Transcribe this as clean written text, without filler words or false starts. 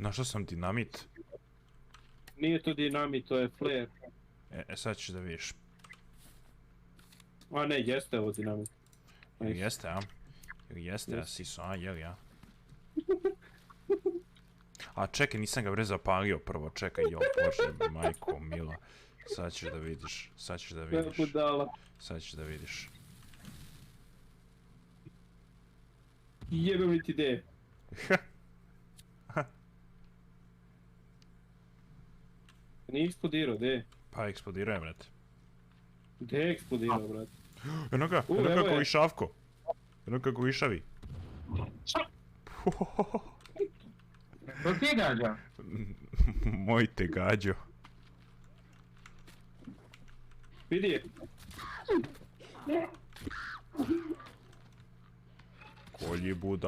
Našao sam dinamit. Nije to dinamit, to je flare. Sad ćeš da vidiš. A ne, jeste ovo dinamit. Jeste, a? Jeste, a siso, a jel ja? A čekaj, nisam ga bre zapalio prvo, čekaj, jo bože, majko mila. Sad ćeš da vidiš, sad ćeš da vidiš. Sad ćeš da vidiš. Jebem li ti ideje. Nije eksplodirao, gdje? Pa eksplodirao je, brate. Gdje je eksplodirao, brate? Eno kako išavko. Eno kako išavi. To ti je gađa? Moj te gađo. Vidi je. Kolji budala.